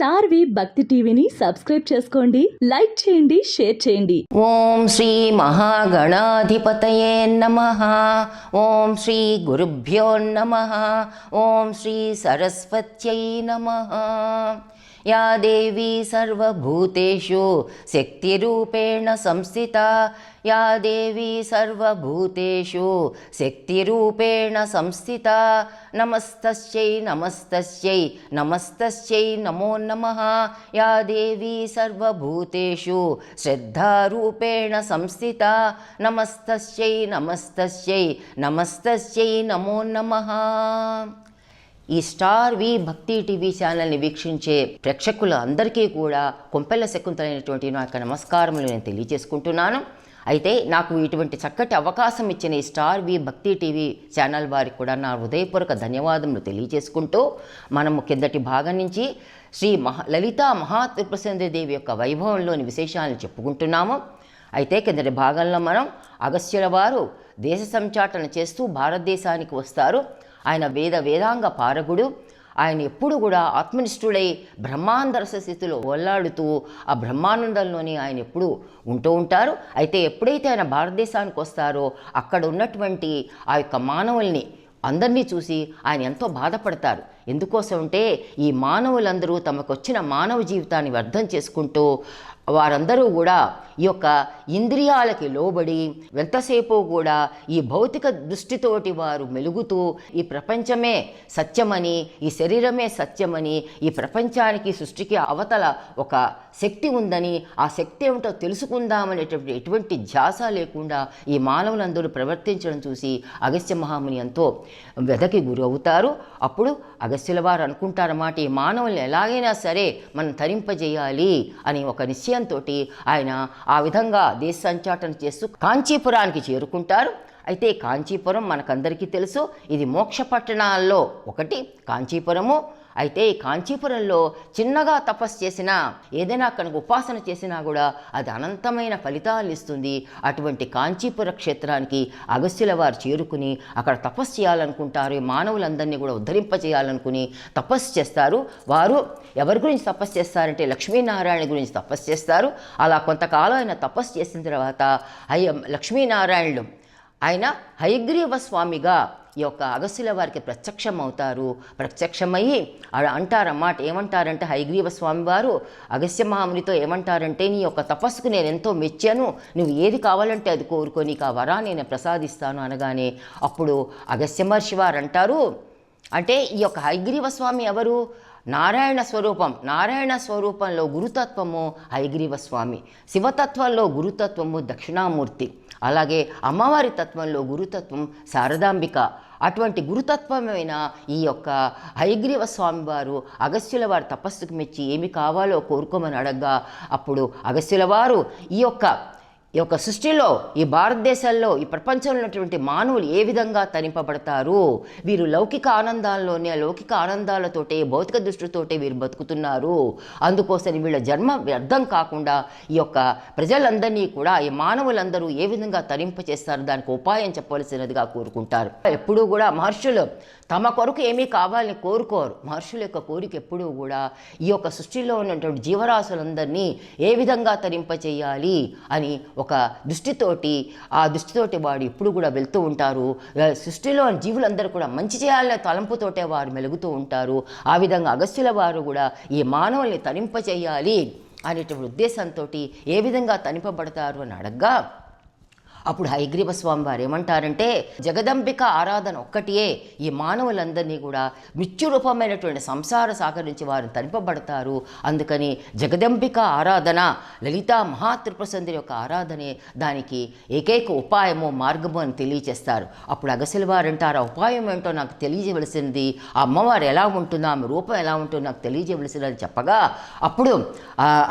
Star వి భక్తి టీవీని subscribe చేసుకోండి, లైక్ చేయండి, షేర్ చేయండి. ఓం శ్రీ మహాగణాధిపతయే నమః. ఓం శ్రీ గురుభ్యో నమః. ఓం శ్రీ సరస్వత్యై నమః. యా దేవీ సర్వభూతేషు శక్తిరూపేణ సంస్థితా. యా దేవీ సర్వభూతేషు శక్తిరూపేణ సంస్థితా. నమస్తస్యై నమస్తస్యై నమస్తస్యై నమో నమః. యా దేవీ సర్వభూతేషు శ్రద్ధారూపేణ సంస్థితా. నమస్తస్యై నమస్తస్యై నమస్తస్యై నమో నమః. ఈ స్టార్ వి భక్తి టీవీ ఛానల్ని వీక్షించే ప్రేక్షకులు అందరికీ కూడా కొంపెల్ల శకుంతలైనటువంటి నా యొక్క నమస్కారములు నేను తెలియజేసుకుంటున్నాను. అయితే నాకు ఇటువంటి చక్కటి అవకాశం ఇచ్చిన ఈ స్టార్ వి భక్తి టీవీ ఛానల్ వారికి కూడా నా హృదయపూర్వక ధన్యవాదములు తెలియజేసుకుంటూ మనము కిందటి భాగం నుంచి శ్రీ లలితా మహాత్రిపురసుందరీదేవి యొక్క వైభవంలోని విశేషాలను చెప్పుకుంటున్నాము. అయితే కిందటి భాగంలో మనం అగస్త్యుల వారు దేశ సంచాటన చేస్తూ భారతదేశానికి వస్తారు. ఆయన వేదాంగ పారగుడు. ఆయన ఎప్పుడు కూడా ఆత్మనిష్ఠుడై బ్రహ్మాందరస స్థితిలో ఓల్లాడుతూ ఆ బ్రహ్మానందంలోనే ఆయన ఎప్పుడు ఉంటూ ఉంటారు. అయితే ఎప్పుడైతే ఆయన భారతదేశానికి వస్తారో అక్కడ ఉన్నటువంటి ఆ యొక్క మానవుల్ని అందరినీ చూసి ఆయన ఎంతో బాధపడతారు. ఎందుకోసం అంటే ఈ మానవులందరూ తమకు వచ్చిన మానవ జీవితాన్ని వ్యర్థం చేసుకుంటూ వారందరూ కూడా ఈ యొక్క ఇంద్రియాలకి లోబడి ఎంతసేపు కూడా ఈ భౌతిక దృష్టితోటి వారు మెలుగుతూ ఈ ప్రపంచమే సత్యమని, ఈ శరీరమే సత్యమని, ఈ ప్రపంచానికి సృష్టికి అవతల ఒక శక్తి ఉందని, ఆ శక్తి ఏమిటో తెలుసుకుందామనేటువంటి ఎటువంటి ధ్యాస లేకుండా ఈ మానవులందరూ ప్రవర్తించడం చూసి అగస్త్య మహాముని ఎంతో వ్యధకి గురవుతారు. అప్పుడు అగస్త్యుల వారు అనుకుంటారన్నమాట, ఈ మానవుల్ని ఎలాగైనా సరే మనం తరింపజేయాలి అని ఒక నిశ్చయంతో ఆయన ఆ విధంగా దేశ సంచాటన చేస్తూ కాంచీపురానికి చేరుకుంటారు. అయితే కాంచీపురం మనకందరికీ తెలుసు, ఇది మోక్ష పట్టణాల్లో ఒకటి కాంచీపురము. అయితే ఈ కాంచీపురంలో చిన్నగా తపస్సు చేసినా, ఏదైనా కనుక ఉపాసన చేసినా కూడా అది అనంతమైన ఫలితాలను ఇస్తుంది. అటువంటి కాంచీపుర క్షేత్రానికి అగస్త్యుల వారు చేరుకుని అక్కడ తపస్సు చేయాలనుకుంటారు. ఈ మానవులందరినీ కూడా ఉద్ధరింపజేయాలనుకుని తపస్సు చేస్తారు. వారు ఎవరి గురించి తపస్సు చేస్తారంటే లక్ష్మీనారాయణ గురించి తపస్సు చేస్తారు. అలా కొంతకాలం ఆయన తపస్సు చేసిన తర్వాత లక్ష్మీనారాయణుడు ఆయన హయగ్రీవ స్వామిగా ఈ యొక్క అగస్త్యుల వారికి ప్రత్యక్షమవుతారు. ప్రత్యక్షమయ్యి అంటారన్నమాట, ఏమంటారంటే హయగ్రీవ స్వామి వారు అగస్త్య మహామునితో ఏమంటారంటే, నీ యొక్క తపస్సుకు నేను ఎంతో మెచ్చాను, నువ్వు ఏది కావాలంటే అది కోరుకో, నీకు ఆ వరాన్ని నేను ప్రసాదిస్తాను అనగానే అప్పుడు అగస్త్య మహర్షి వారు అంటారు, అంటే ఈ యొక్క హయగ్రీవ స్వామి ఎవరు? నారాయణ స్వరూపం. నారాయణ స్వరూపంలో గురుతత్వము హయగ్రీవ స్వామి, శివతత్వంలో గురుతత్వము దక్షిణామూర్తి, అలాగే అమ్మవారి తత్వంలో గురుతత్వం శారదాంబిక. అటువంటి గురుతత్వమైన ఈ యొక్క హయగ్రీవ స్వామి వారు అగస్త్యుల వారి తపస్సుకు మెచ్చి ఏమి కావాలో కోరుకోమని అడగగా అప్పుడు అగస్త్యుల వారు ఈ యొక్క సృష్టిలో, ఈ భారతదేశంలో, ఈ ప్రపంచంలో ఉన్నటువంటి మానవులు ఏ విధంగా తరింపబడతారు, వీరు లౌకిక ఆనందాల్లోనే లౌకిక ఆనందాలతోటే భౌతిక దృష్టితోటే వీరు బతుకుతున్నారు, అందుకోసం వీళ్ళ జన్మ వ్యర్థం కాకుండా ఈ యొక్క ప్రజలందరినీ కూడా ఈ మానవులందరూ ఏ విధంగా తరింపచేస్తారు దానికి ఉపాయం చెప్పవలసినదిగా కోరుకుంటారు. ఎప్పుడూ కూడా మహర్షులు తమ కొరకు ఏమీ కావాలని కోరుకోరు. మహర్షుల యొక్క కోరిక ఎప్పుడూ కూడా ఈ యొక్క సృష్టిలో ఉన్నటువంటి జీవరాశులందరినీ ఏ విధంగా తరింపచేయాలి అని ఒక దృష్టితోటి, ఆ దృష్టితోటి వాడు ఎప్పుడు కూడా వెళ్తూ ఉంటారు. సృష్టిలో జీవులందరూ కూడా మంచి చేయాలనే తలంపుతోటే వారు మెలుగుతూ ఉంటారు. ఆ విధంగా అగస్త్యుల వారు కూడా ఈ మానవుల్ని తరింపచేయాలి అనేటువంటి ఉద్దేశంతో ఏ విధంగా తరింపబడతారు అని అడగ్గా అప్పుడు హయగ్రీవ స్వామి వారు ఏమంటారంటే, జగదంబిక ఆరాధన ఒక్కటియే ఈ మానవులందరినీ కూడా మృత్యురూపమైనటువంటి సంసార సాగర్ నుంచి వారు తరింపబడతారు. అందుకని జగదంబిక ఆరాధన, లలితా మహాత్రిపురసుందరి యొక్క ఆరాధనే దానికి ఏకైక ఉపాయము, మార్గము అని తెలియచేస్తారు. అప్పుడు అగస్త్యుల వారు అంటారు, ఆ ఉపాయం ఏంటో నాకు తెలియజేయవలసినది, ఆ అమ్మవారు ఎలా ఉంటుందో, ఆమె రూపం ఎలా ఉంటుందో నాకు తెలియజేయవలసినది చెప్పగా అప్పుడు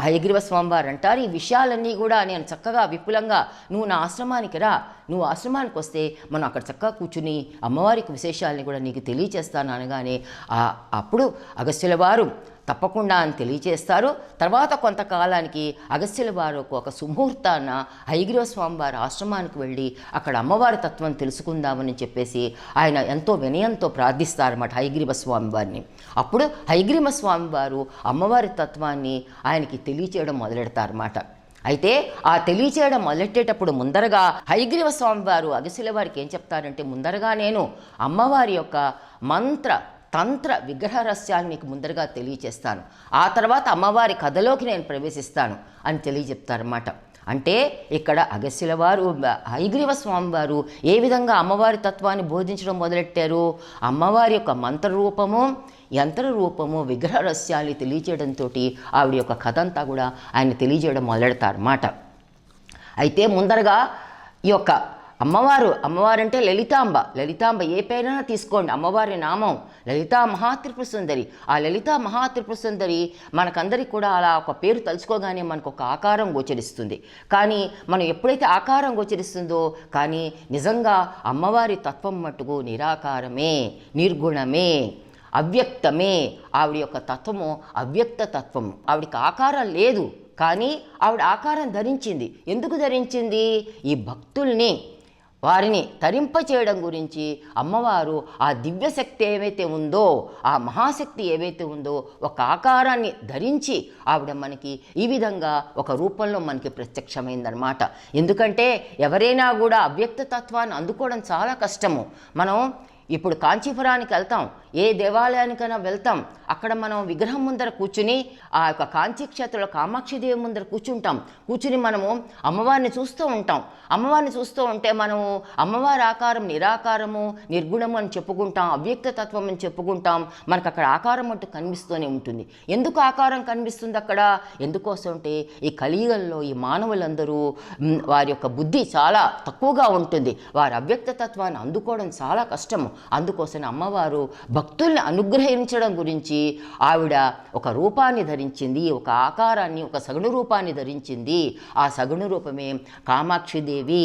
హయగ్రీవ స్వామి వారు అంటారు, ఈ విషయాలన్నీ కూడా నేను చక్కగా విపులంగా నువ్వు నా ఆశ్రమానికి రా, నువ్వు ఆశ్రమానికి వస్తే మనం అక్కడ చక్కగా కూర్చుని అమ్మవారికి విశేషాలని కూడా నీకు తెలియచేస్తాను అనగానే అప్పుడు అగస్త్యుల వారు తప్పకుండా అని తెలియచేస్తారు. తర్వాత కొంతకాలానికి అగస్త్యుల వారు ఒక సుముహూర్తాన హయగ్రీవ స్వామి వారి ఆశ్రమానికి వెళ్ళి అక్కడ అమ్మవారి తత్వం తెలుసుకుందామని చెప్పేసి ఆయన ఎంతో వినయంతో ప్రార్థిస్తారన్నమాట హయగ్రీవ స్వామి వారిని. అప్పుడు హయగ్రీవ స్వామి వారు అమ్మవారి తత్వాన్ని ఆయనకి తెలియచేయడం మొదలెడతారన్నమాట. అయితే ఆ తెలియచేయడం మొదలెట్టేటప్పుడు ముందరగా హయగ్రీవ స్వామి వారు అగస్త్యుల వారికి ఏం చెప్తారంటే, ముందరగా నేను అమ్మవారి యొక్క మంత్ర తంత్ర విగ్రహ రహస్యాన్ని మీకు ముందరగా తెలియచేస్తాను, ఆ తర్వాత అమ్మవారి కథలోకి నేను ప్రవేశిస్తాను అని తెలియజెప్తారన్నమాట. అంటే ఇక్కడ అగస్త్యుల వారు హయగ్రీవ స్వామి వారు ఏ విధంగా అమ్మవారి తత్వాన్ని బోధించడం మొదలెట్టారు, అమ్మవారి యొక్క మంత్రరూపము యంత్ర రూపము విగ్రహ రహస్యాన్ని తెలియచేయడంతో ఆవిడ యొక్క కథ అంతా కూడా ఆయన తెలియజేయడం మొదలెడతారన్నమాట. అయితే ముందరగా ఈ యొక్క అమ్మవారంటే లలితాంబ ఏ పేరైనా తీసుకోండి, అమ్మవారి నామం లలితా మహాత్రిపుర సుందరి. ఆ లలితా మహాత్రిపుర సుందరి మనకందరికి కూడా అలా ఒక పేరు తలుచుకోగానే మనకు ఒక ఆకారం గోచరిస్తుంది. కానీ మనం ఎప్పుడైతే ఆకారం గోచరిస్తుందో కానీ నిజంగా అమ్మవారి తత్వం మట్టుకు నిరాకారమే, నిర్గుణమే, అవ్యక్తమే. ఆవిడ యొక్క తత్వము అవ్యక్త తత్వము. ఆవిడకి ఆకారం లేదు, కానీ ఆవిడ ఆకారం ధరించింది. ఎందుకు ధరించింది? ఈ భక్తుల్ని వారిని తరింపచేయడం గురించి అమ్మవారు ఆ దివ్యశక్తి ఏవైతే ఉందో, ఆ మహాశక్తి ఏవైతే ఉందో ఒక ఆకారాన్ని ధరించి ఆవిడ మనకి ఈ విధంగా ఒక రూపంలో మనకి ప్రత్యక్షమైందనమాట. ఎందుకంటే ఎవరైనా కూడా అవ్యక్త తత్వాన్ని అందుకోవడం చాలా కష్టము. మనం ఇప్పుడు కాంచీపురానికి వెళ్తాం, ఏ దేవాలయానికైనా వెళ్తాం, అక్కడ మనం విగ్రహం ముందర కూర్చుని ఆ యొక్క కాంచీ క్షేత్రంలో కామాక్షిదేవి ముందర కూర్చుని మనము అమ్మవారిని చూస్తూ ఉంటాం. అమ్మవారిని చూస్తూ ఉంటే మనము అమ్మవారి ఆకారం నిరాకారము, నిర్గుణము అని చెప్పుకుంటాం, అవ్యక్త తత్వం అని చెప్పుకుంటాం. మనకు అక్కడ ఆకారం అంటూ కనిపిస్తూనే ఉంటుంది. ఎందుకు ఆకారం కనిపిస్తుంది అక్కడ? ఎందుకోసం అంటే ఈ కలియుగంలో ఈ మానవులందరూ వారి యొక్క బుద్ధి చాలా తక్కువగా ఉంటుంది, వారి అవ్యక్త తత్వాన్ని అందుకోవడం చాలా కష్టము. అందుకోసం అమ్మవారు భక్తుల్ని అనుగ్రహించడం గురించి ఆవిడ ఒక రూపాన్ని ధరించింది, ఒక ఆకారాన్ని, ఒక సగుణ రూపాన్ని ధరించింది. ఆ సగుణ రూపమే కామాక్షిదేవి,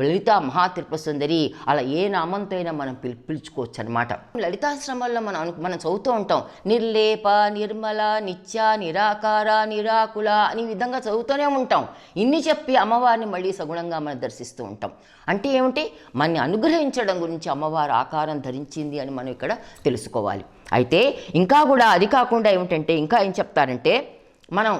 లలితా మహాత్రిపుర సుందరి. అలా ఏ నామంతో అయినా మనం పిలుచుకోవచ్చు అనమాట. లలితాశ్రమాల్లో మనం చదువుతూ ఉంటాం, నిర్లేప, నిర్మల, నిత్య, నిరాకార, నిరాకుల అని విధంగా చదువుతూనే ఉంటాం. ఇన్ని చెప్పి అమ్మవారిని మళ్ళీ సగుణంగా మనం దర్శిస్తూ ఉంటాం. అంటే ఏమిటి? మనని అనుగ్రహించడం గురించి అమ్మవారు ఆకారం ధరించింది అని మనం ఇక్కడ తెలుసుకోవాలి. అయితే ఇంకా కూడా అది కాకుండా ఏమిటంటే, ఇంకా ఏం చెప్తారంటే, మనం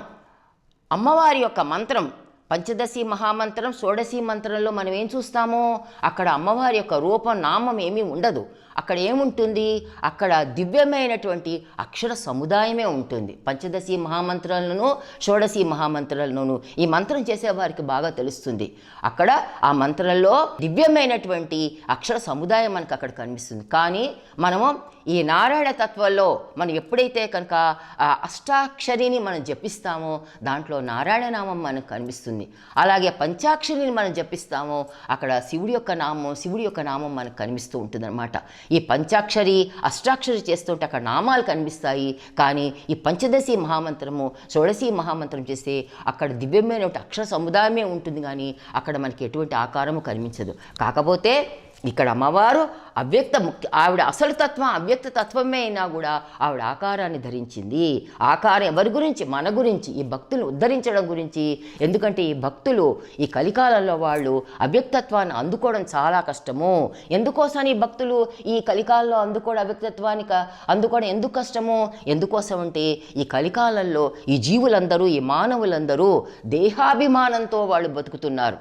అమ్మవారి యొక్క మంత్రం పంచదశి మహామంత్రం, షోడశి మంత్రంలో మనం ఏం చూస్తామో అక్కడ అమ్మవారి యొక్క రూపం నామం ఏమీ ఉండదు. అక్కడ ఏముంటుంది? అక్కడ దివ్యమైనటువంటి అక్షర సముదాయమే ఉంటుంది. పంచదశి మహామంత్రాలను, షోడశి మహామంత్రాలను ఈ మంత్రం చేసేవారికి బాగా తెలుస్తుంది. అక్కడ ఆ మంత్రంలో దివ్యమైనటువంటి అక్షర సముదాయం మనకు అక్కడ కనిపిస్తుంది. కానీ మనము ఈ నారాయణ తత్వంలో మనం ఎప్పుడైతే కనుక అష్టాక్షరిని మనం జపిస్తామో దాంట్లో నారాయణ నామం మనకు కనిపిస్తుంది. అలాగే పంచాక్షరిని మనం జపిస్తామో అక్కడ శివుడి యొక్క నామం మనకు కనిపిస్తూ ఉంటుందన్నమాట. ఈ పంచాక్షరి అష్టాక్షరి చేస్తుంటే అక్కడ నామాలు కనిపిస్తాయి. కానీ ఈ పంచదశి మహామంత్రము, షోడశి మహామంత్రం చేస్తే అక్కడ దివ్యమైన అక్షర సముదాయమే ఉంటుంది, కానీ అక్కడ మనకి ఎటువంటి ఆకారము కనిపించదు. కాకపోతే ఇక్కడ అమ్మవారు ఆవిడ అసలు తత్వం అవ్యక్త తత్వమే అయినా కూడా ఆవిడ ఆకారాన్ని ధరించింది. ఆకారం ఎవరి గురించి? మన గురించి, ఈ భక్తులను ఉద్ధరించడం గురించి. ఎందుకంటే ఈ భక్తులు ఈ కలికాలంలో వాళ్ళు అవ్యక్తత్వాన్ని అందుకోవడం చాలా కష్టము. ఎందుకోసం ఈ భక్తులు ఈ కలికాలంలో అవ్యక్తత్వాన్ని అందుకోవడం ఎందుకు కష్టము? ఎందుకోసం అంటే ఈ కలికాలంలో ఈ జీవులందరూ, ఈ మానవులందరూ దేహాభిమానంతో వాళ్ళు బతుకుతున్నారు.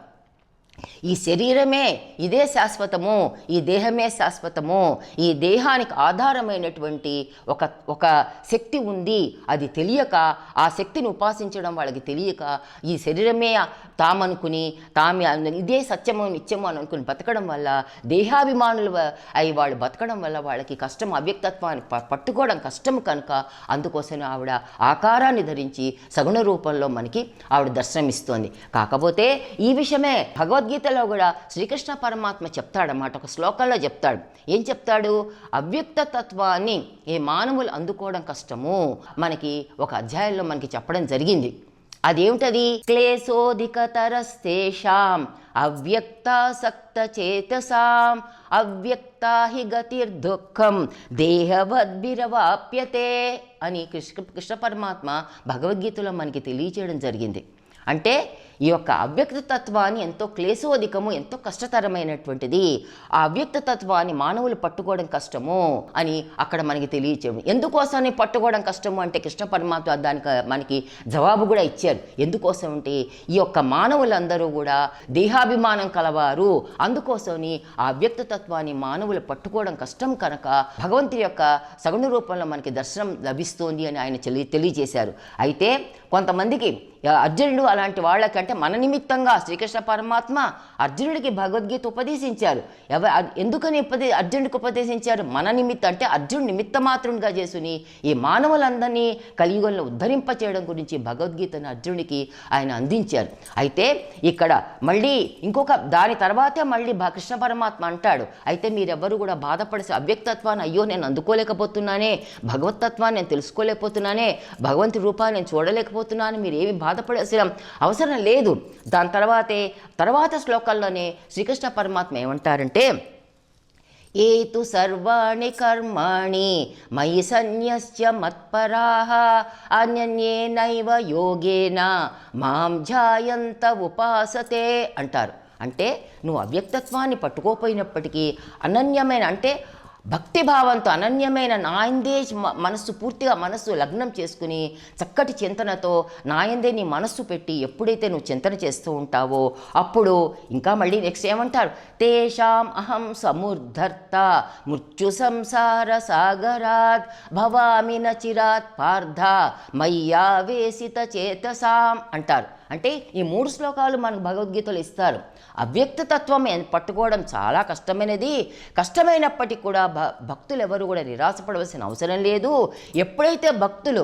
ఈ శరీరమే ఇదే శాశ్వతము, ఈ దేహమే శాశ్వతము, ఈ దేహానికి ఆధారమైనటువంటి ఒక శక్తి ఉంది. అది తెలియక, ఆ శక్తిని ఉపాసించడం వాళ్ళకి తెలియక ఈ శరీరమే తామనుకుని ఇదే సత్యము నిత్యము అని అనుకుని బతకడం వల్ల, దేహాభిమానులు అయి వాళ్ళు బతకడం వల్ల వాళ్ళకి కష్టం, అవ్యక్తత్వాన్ని పట్టుకోవడం కష్టం. కనుక అందుకోసం ఆవిడ ఆకారాన్ని ధరించి సగుణ రూపంలో మనకి ఆవిడ దర్శనమిస్తోంది. కాకపోతే ఈ విషయమే భగవద్గీతలో కూడా శ్రీకృష్ణ పరమాత్మ చెప్తాడన్నమాట. ఒక శ్లోకంలో చెప్తాడు. ఏం చెప్తాడు? అవ్యక్త తత్వాన్ని ఏ మానవులు అందుకోవడం కష్టము. మనకి ఒక అధ్యాయంలో మనకి చెప్పడం జరిగింది. అదేమిటది? క్లేశోధికతరస్తేషాం అవ్యక్తాసక్త చేతసాం అవ్యక్తా హి గతిర్దుఃఖం దేహవద్భిరవాప్యతే అని కృష్ణ పరమాత్మ భగవద్గీతలో మనకి తెలియచేయడం జరిగింది. అంటే ఈ యొక్క అవ్యక్త తత్వాన్ని ఎంతో క్లేశోధికము, ఎంతో కష్టతరమైనటువంటిది. ఆ అవ్యక్త తత్వాన్ని మానవులు పట్టుకోవడం కష్టము అని అక్కడ మనకి తెలియచేయడం. ఎందుకోసమని పట్టుకోవడం కష్టము అంటే కృష్ణ పరమాత్మ దానికి మనకి జవాబు కూడా ఇచ్చారు. ఎందుకోసం అంటే ఈ యొక్క మానవులందరూ కూడా దేహాభిమానం కలవారు, అందుకోసమని ఆ అవ్యక్త తత్వాన్ని మానవులు పట్టుకోవడం కష్టం కనుక భగవంతుడి యొక్క సగుణ రూపంలో మనకి దర్శనం లభిస్తోంది అని ఆయన తెలియజేశారు. అయితే కొంతమందికి అర్జునుడు అలాంటి వాళ్ళకంటే మన నిమిత్తంగా శ్రీకృష్ణ పరమాత్మ అర్జునుడికి భగవద్గీత ఉపదేశించారు. ఎందుకని అర్జునుడికి ఉపదేశించారు? మన నిమిత్తం అంటే అర్జునుడు నిమిత్త మాత్రునిగా చేసుకుని ఈ మానవులందరినీ కలియుగంలో ఉద్ధరింపచేయడం గురించి భగవద్గీతను అర్జునుడికి ఆయన అందించారు. అయితే ఇక్కడ మళ్ళీ దాని తర్వాతే మళ్ళీ కృష్ణ పరమాత్మ అంటాడు, అయితే మీరెవ్వరూ కూడా బాధపడేసి అవ్యక్తత్వాన్ని అయ్యో నేను అందుకోలేకపోతున్నానే, భగవత్తత్వాన్ని నేను తెలుసుకోలేకపోతున్నానే, భగవంతుడి రూపాన్ని నేను చూడలేకపోతున్నాను, మీరు ఏమి బాధపడాల్సిన అవసరం లేదు. దాని తర్వాత శ్లోకాల్లోనే శ్రీకృష్ణ పరమాత్మ ఏమంటారంటే, ఏతు సర్వాణి కర్మాణి మయి సన్యస్య మత్పరాః అన్యన్యేనైవ యోగేన మాం ధ్యాయంత ఉపాసతే అంటారు. అంటే నువ్వు అవ్యక్తత్వాన్ని పట్టుకోపోయినప్పటికీ అనన్యమైన అంటే భక్తిభావంతో అనన్యమైన నాయందే పూర్తిగా మనస్సు లగ్నం చేసుకుని చక్కటి చింతనతో నాయందే నీ మనస్సు పెట్టి ఎప్పుడైతే నువ్వు చింతన చేస్తూ ఉంటావో అప్పుడు ఇంకా మళ్ళీ నెక్స్ట్ ఏమంటారు, తేషాం అహం సముద్ధర్త మృత్యు సంసార సాగరాత్ భవామి నచిరాత్ పార్థ మయ్యావేసిత చేతసాం అంటారు. అంటే ఈ 3 శ్లోకాలు మనకు భగవద్గీతలు ఇస్తారు. అవ్యక్త తత్వం పట్టుకోవడం చాలా కష్టమైనప్పటికీ కూడా భక్తులు ఎవరు కూడా నిరాశపడవలసిన అవసరం లేదు. ఎప్పుడైతే భక్తులు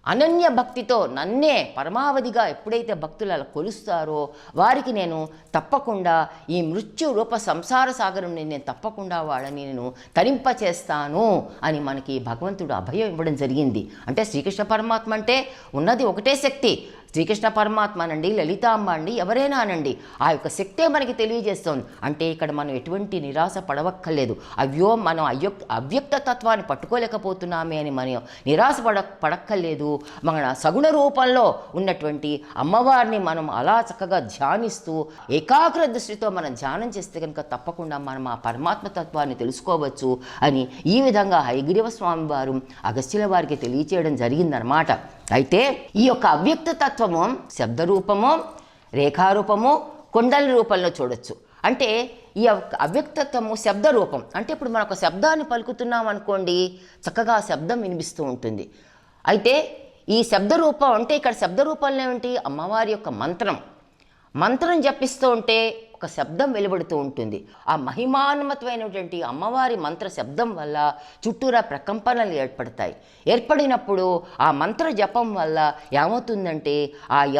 అనన్య భక్తితో నన్నే పరమావధిగా ఎప్పుడైతే భక్తులు అలా కొలుస్తారో వారికి నేను తప్పకుండా ఈ మృత్యు రూప సంసార సాగరం నేను తప్పకుండా వాళ్ళని నేను తరింపచేస్తాను అని మనకి భగవంతుడు అభయం ఇవ్వడం జరిగింది. అంటే శ్రీకృష్ణ పరమాత్మ అంటే ఉన్నది ఒకటే శక్తి, శ్రీకృష్ణ పరమాత్మ అనండి, లలితాంబ అండి, ఎవరైనా అనండి, ఆ యొక్క శక్తే మనకి తెలియజేస్తోంది. అంటే ఇక్కడ మనం ఎటువంటి నిరాశ పడవక్కర్లేదు. మనం అవ్యక్త తత్వాన్ని పట్టుకోలేకపోతున్నామే అని మనం నిరాశ పడక్కర్లేదు. మన సగుణ రూపంలో ఉన్నటువంటి అమ్మవారిని మనం అలా చక్కగా ధ్యానిస్తూ ఏకాగ్ర దృష్టితో మనం ధ్యానం చేస్తే కనుక తప్పకుండా మనం ఆ పరమాత్మ తత్వాన్ని తెలుసుకోవచ్చు అని ఈ విధంగా హయగ్రీవ స్వామి వారు అగస్త్యుల వారికి తెలియచేయడం జరిగిందనమాట. అయితే ఈ యొక్క అవ్యక్త తత్వము శబ్దరూపము, రేఖారూపము, కుండలి రూపంలో చూడొచ్చు. అంటే ఈ అవ్యక్తత్వము శబ్దరూపం అంటే ఇప్పుడు మనం ఒక శబ్దాన్ని పలుకుతున్నాం అనుకోండి, చక్కగా శబ్దం వినిపిస్తూ ఉంటుంది. అయితే ఈ శబ్దరూపం అంటే ఇక్కడ శబ్దరూపంలో ఏమిటి? అమ్మవారి యొక్క మంత్రం జపిస్తూ ఉంటే ఒక శబ్దం వెలువడుతూ ఉంటుంది. ఆ మహిమాన్వితమైనటువంటి అమ్మవారి మంత్ర శబ్దం వల్ల చుట్టూరా ప్రకంపనలు ఏర్పడినప్పుడు ఆ మంత్ర జపం వల్ల ఏమవుతుందంటే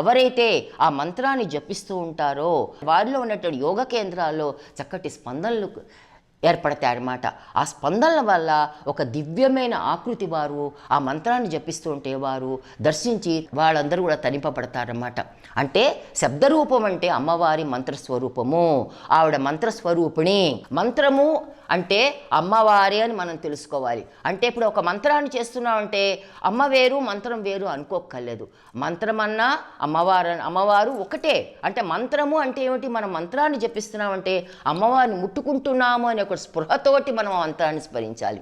ఎవరైతే ఆ మంత్రాన్ని జపిస్తూ ఉంటారో వారిలో ఉన్నటువంటి యోగ కేంద్రాల్లో చక్కటి స్పందనలు ఏర్పడతాయి అన్నమాట. ఆ స్పందనల వల్ల ఒక దివ్యమైన ఆకృతి వారు ఆ మంత్రాన్ని జపిస్తూ ఉంటే వారు దర్శించి వాళ్ళందరూ కూడా తనింపబడతారన్నమాట. అంటే శబ్దరూపం అంటే అమ్మవారి మంత్రస్వరూపము, ఆవిడ మంత్రస్వరూపిణి. మంత్రము అంటే అమ్మవారే అని మనం తెలుసుకోవాలి. అంటే ఇప్పుడు ఒక మంత్రాన్ని చేస్తున్నామంటే అమ్మ వేరు మంత్రం వేరు అనుకోక్కర్లేదు. మంత్రం అన్నా అమ్మవారు ఒకటే. అంటే మంత్రము అంటే ఏమిటి? మనం మంత్రాన్ని జపిస్తున్నామంటే అమ్మవారిని ముట్టుకుంటున్నాము అనే ఒక స్పృహతోటి మనం ఆ మంత్రాన్ని స్మరించాలి,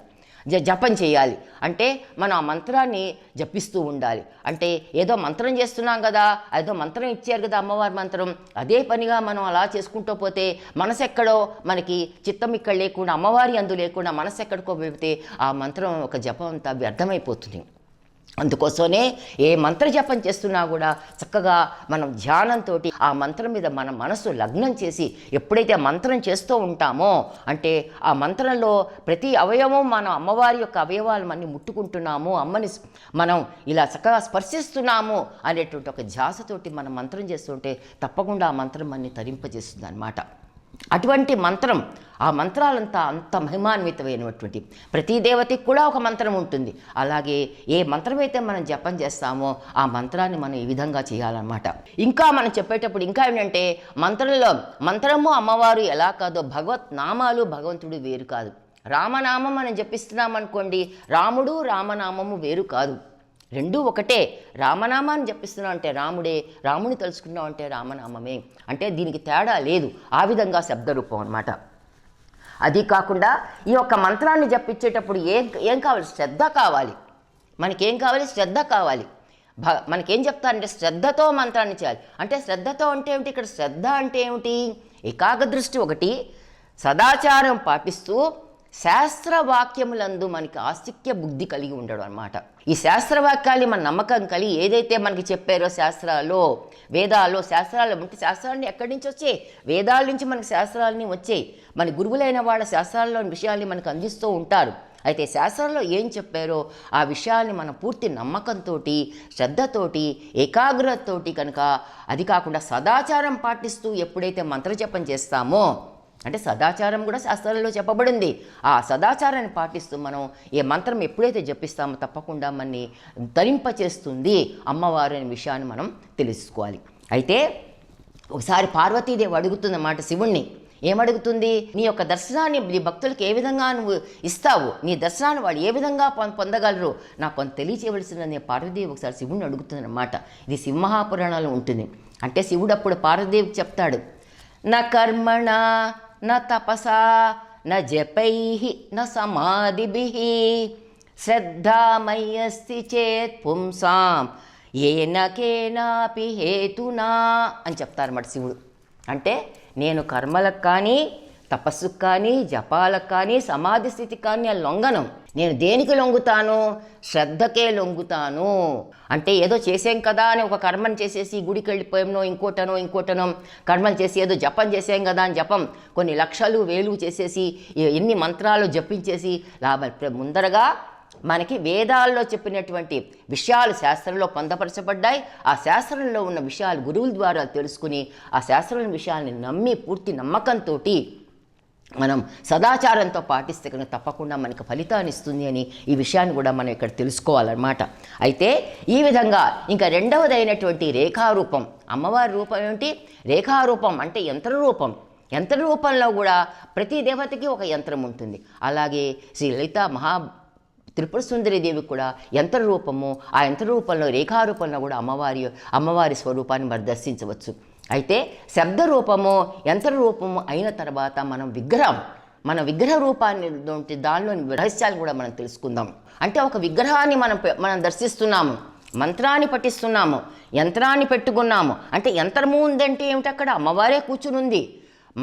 జపం చేయాలి. అంటే మనం ఆ మంత్రాన్ని జపిస్తూ ఉండాలి. అంటే ఏదో మంత్రం చేస్తున్నాం కదా, ఏదో మంత్రం ఇచ్చారు కదా అమ్మవారి మంత్రం, అదే పనిగా మనం అలా చేసుకుంటూ పోతే మనసు ఎక్కడో మనకి చిత్తం ఇక్కడ లేకుండా అమ్మవారి అందు లేకుండా మనసు ఎక్కడికో వెళితే ఆ మంత్రం ఒక జపం అంతా వ్యర్థమైపోతుంది. అందుకోసమే ఏ మంత్ర జపం చేస్తున్నా కూడా చక్కగా మనం ధ్యానంతో ఆ మంత్రం మీద మన మనసు లగ్నం చేసి ఎప్పుడైతే మంత్రం చేస్తూ ఉంటామో అంటే ఆ మంత్రంలో ప్రతి అవయవం మనం అమ్మవారి యొక్క అవయవాలు మనం ముట్టుకుంటున్నాము, అమ్మని మనం ఇలా చక్కగా స్పర్శిస్తున్నాము అనేటువంటి ఒక ధ్యాసతోటి మనం మంత్రం చేస్తుంటే తప్పకుండా ఆ మంత్రం మనని తరింపజేస్తుంది అన్నమాట. అటువంటి మంత్రం, ఆ మంత్రాలంతా అంత మహిమాన్వితమైనటువంటి, ప్రతి దేవతకి కూడా ఒక మంత్రం ఉంటుంది. అలాగే ఏ మంత్రమైతే మనం జపం చేస్తామో ఆ మంత్రాన్ని మనం ఈ విధంగా చేయాలన్నమాట. ఇంకా మనం చెప్పేటప్పుడు ఇంకా ఏంటంటే మంత్రము అమ్మవారు ఎలా కాదో భగవత్ నామాలు భగవంతుడు వేరు కాదు. రామనామం మనం జపిస్తున్నాం అనుకోండి, రాముడు రామనామము వేరు కాదు, రెండూ ఒకటే. రామనామాన్ని జపిస్తున్నాం అంటే రాముడే, రాముని తలుచుకున్నాం అంటే రామనామమే, అంటే దీనికి తేడా లేదు. ఆ విధంగా శబ్దరూపం అన్నమాట. అది కాకుండా ఈ యొక్క మంత్రాన్ని జపించేటప్పుడు ఏం కావాలి? శ్రద్ధ కావాలి. మనకేం కావాలి? శ్రద్ధ కావాలి. మనకేం చెప్తారంటే శ్రద్ధతో మంత్రాన్ని చేయాలి. అంటే శ్రద్ధతో అంటే ఏమిటి? ఇక్కడ శ్రద్ధ అంటే ఏమిటి? ఏకాగ్రదృష్టి ఒకటి, సదాచారం పాటిస్తూ శాస్త్రవాక్యములందు మనకి ఆస్తిక్య బుద్ధి కలిగి ఉండడం అన్నమాట. ఈ శాస్త్రవాక్యాన్ని మన నమ్మకం కలిగి ఏదైతే మనకి చెప్పారో శాస్త్రాల్లో, వేదాల్లో, శాస్త్రాలు ఉంటే శాస్త్రాలని ఎక్కడి నుంచి వచ్చాయి? వేదాల నుంచి మనకి శాస్త్రాలని వచ్చాయి. మన గురువులైన వాళ్ళ శాస్త్రాల్లోని విషయాల్ని మనకు అందిస్తూ ఉంటారు. అయితే శాస్త్రంలో ఏం చెప్పారో ఆ విషయాల్ని మనం పూర్తి నమ్మకంతో, శ్రద్ధతోటి, ఏకాగ్రతతోటి కనుక, అది కాకుండా సదాచారం పాటిస్తూ ఎప్పుడైతే మంత్రజపం చేస్తామో, అంటే సదాచారం కూడా శాస్త్రాలలో చెప్పబడింది, ఆ సదాచారాన్ని పాటిస్తూ మనం ఏ మంత్రం ఎప్పుడైతే జపిస్తామో తప్పకుండా మనని ధరింపచేస్తుంది అమ్మవారు అనే విషయాన్ని మనం తెలుసుకోవాలి. అయితే ఒకసారి పార్వతీదేవి అడుగుతుందన్నమాట శివుణ్ణి. ఏమడుగుతుంది? నీ యొక్క దర్శనాన్ని నీ భక్తులకు ఏ విధంగా నువ్వు ఇస్తావు, నీ దర్శనాన్ని వాళ్ళు ఏ విధంగా పొందగలరు నాకు కొంత తెలియచేయవలసిందని పార్వతీదేవి ఒకసారి శివుణ్ణి అడుగుతుందన్నమాట. ఇది శివమహాపురాణాలు ఉంటుంది. అంటే శివుడు అప్పుడు పార్వతీదేవికి చెప్తాడు, న కర్మణ న తపసా న జపైః న సమాధిభిః శ్రద్ధామయ్యస్తి చేత్ పుంసాం ఏన కేనాపి హేతునా అని చెప్తారన్నమాట శివుడు. అంటే నేను కర్మలకు కానీ, తపస్సుకు కానీ, జపాలకు కానీ, సమాధి స్థితికి కానీ నేను లొంగను. నేను దేనికి లొంగుతాను? శ్రద్ధకే లొంగుతాను. అంటే ఏదో చేసాం కదా అని ఒక కర్మను చేసేసి గుడికి వెళ్ళిపోయామనో ఇంకోటనో కర్మలు చేసి ఏదో జపం చేసాం కదా అని జపం కొన్ని లక్షలు వేలు చేసేసి ఎన్ని మంత్రాలు జపించేసి లాభం. ముందరగా మనకి వేదాల్లో చెప్పినటువంటి విషయాలు శాస్త్రంలో పొందపరచబడ్డాయి. ఆ శాస్త్రంలో ఉన్న విషయాలు గురువుల ద్వారా తెలుసుకుని ఆ శాస్త్రంలో విషయాల్ని నమ్మి పూర్తి నమ్మకంతో మనం సదాచారంతో పాటిస్తే కనుక తప్పకుండా మనకు ఫలితాన్ని ఇస్తుంది అని ఈ విషయాన్ని కూడా మనం ఇక్కడ తెలుసుకోవాలన్నమాట. అయితే ఈ విధంగా ఇంకా రెండవదైనటువంటి రేఖారూపం, అమ్మవారి రూపం ఏమిటి? రేఖారూపం అంటే యంత్రరూపం. యంత్రరూపంలో కూడా ప్రతి దేవతకి ఒక యంత్రం ఉంటుంది. అలాగే శ్రీ లలిత త్రిపుర సుందరి దేవికి కూడా యంత్ర రూపము, ఆ యంత్ర రూపంలో రేఖారూపంలో కూడా అమ్మవారి స్వరూపాన్ని మరి దర్శించవచ్చు. అయితే శబ్ద రూపము, యంత్ర రూపము అయిన తర్వాత మన విగ్రహ రూపాన్ని దానిలోని రహస్యాలు కూడా మనం తెలుసుకుందాం. అంటే ఒక విగ్రహాన్ని మనం దర్శిస్తున్నాము, మంత్రాన్ని పఠిస్తున్నాము, యంత్రాన్ని పెట్టుకున్నాము. అంటే యంత్రము ఉందంటే ఏమిటి? అక్కడ అమ్మవారే కూర్చుని ఉంది.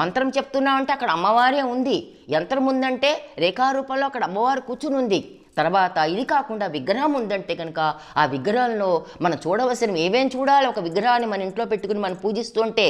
మంత్రం చెప్తున్నామంటే అక్కడ అమ్మవారే ఉంది. యంత్రం ఉందంటే రేఖారూపంలో అక్కడ అమ్మవారు కూర్చుని ఉంది. తర్వాత ఇది కాకుండా విగ్రహం ఉందంటే కనుక ఆ విగ్రహంలో మనం చూడవలసినవి ఏమేం చూడాలి? ఒక విగ్రహాన్ని మన ఇంట్లో పెట్టుకుని మనం పూజిస్తుంటే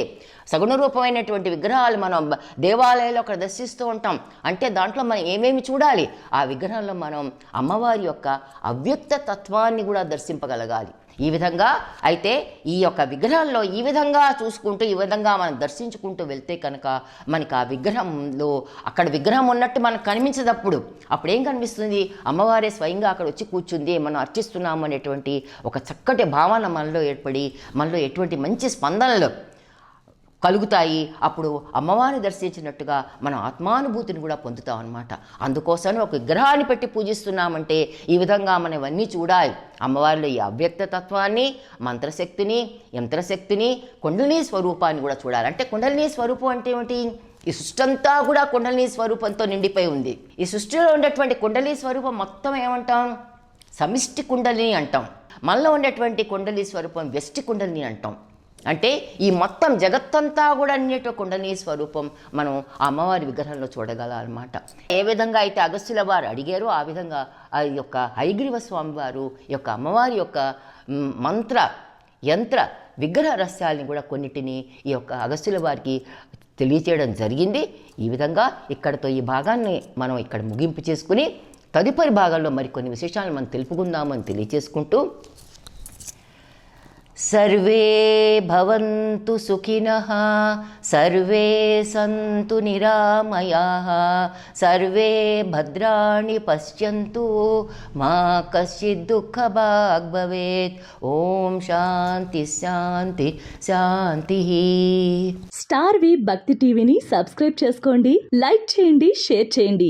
సగుణ రూపమైనటువంటి విగ్రహాలు మనం దేవాలయాల్లో అక్కడ దర్శిస్తూ ఉంటాం. అంటే దాంట్లో మనం ఏమేమి చూడాలి? ఆ విగ్రహంలో మనం అమ్మవారి యొక్క అవ్యక్త తత్వాన్ని కూడా దర్శింపగలగాలి. ఈ విధంగా అయితే ఈ యొక్క విగ్రహంలో ఈ విధంగా చూసుకుంటూ ఈ విధంగా మనం దర్శించుకుంటూ వెళ్తే కనుక మనకి ఆ విగ్రహంలో అక్కడ విగ్రహం ఉన్నట్టు మనకు కనిపించదప్పుడు అప్పుడు ఏం కనిపిస్తుంది? అమ్మవారే స్వయంగా అక్కడ వచ్చి కూర్చుంది, మనం అర్చిస్తున్నాము అనేటువంటి ఒక చక్కటి భావన మనలో ఏర్పడి మనలో ఎటువంటి మంచి స్పందనలు కలుగుతాయి. అప్పుడు అమ్మవారిని దర్శించినట్టుగా మనం ఆత్మానుభూతిని కూడా పొందుతాం అన్నమాట. అందుకోసం ఒక విగ్రహాన్ని పెట్టి పూజిస్తున్నామంటే ఈ విధంగా మనం ఇవన్నీ చూడాలి. అమ్మవారిలో ఈ అవ్యక్త తత్వాన్ని, మంత్రశక్తిని, యంత్రశక్తిని, కుండలినీ స్వరూపాన్ని కూడా చూడాలి. అంటే కుండలినీ స్వరూపం అంటే ఏమిటి? ఈ సృష్టి అంతా కూడా కుండలినీ స్వరూపంతో నిండిపోయి ఉంది. ఈ సృష్టిలో ఉండేటువంటి కుండలినీ స్వరూపం మొత్తం ఏమంటాం? సమిష్టి కుండలిని అంటాం. మనలో ఉండేటువంటి కుండలినీ స్వరూపం వ్యష్టి కుండలిని అంటాం. అంటే ఈ మొత్తం జగత్తంతా కూడా అన్నిటి కుండలినీ స్వరూపం మనం ఆ అమ్మవారి విగ్రహంలో చూడగలనమాట. ఏ విధంగా అయితే అగస్త్యుల వారు అడిగారో ఆ విధంగా ఆ యొక్క హయగ్రీవ స్వామి వారు యొక్క అమ్మవారి యొక్క మంత్ర యంత్ర విగ్రహ రహస్యాలని కూడా కొన్నిటిని ఈ యొక్క అగస్త్యుల వారికి తెలియచేయడం జరిగింది. ఈ విధంగా ఇక్కడతో ఈ భాగాన్ని మనం ఇక్కడ ముగింపు చేసుకుని తదుపరి భాగంలో మరికొన్ని విశేషాలను మనం తెలుపుకుందామని తెలియచేసుకుంటూ सर्वे भवन्तु सुखिनः सर्वे सन्तु निरामयाः सर्वे भद्राणि पश्यन्तु मा कश्चित् दुःखभाग् भवेत् ॐ शान्ति शान्ति శాంతిః. స్టార్ వి భక్తి టీవీని సబ్స్క్రైబ్ చేసుకోండి, లైక్ చేయండి, షేర్ చేయండి.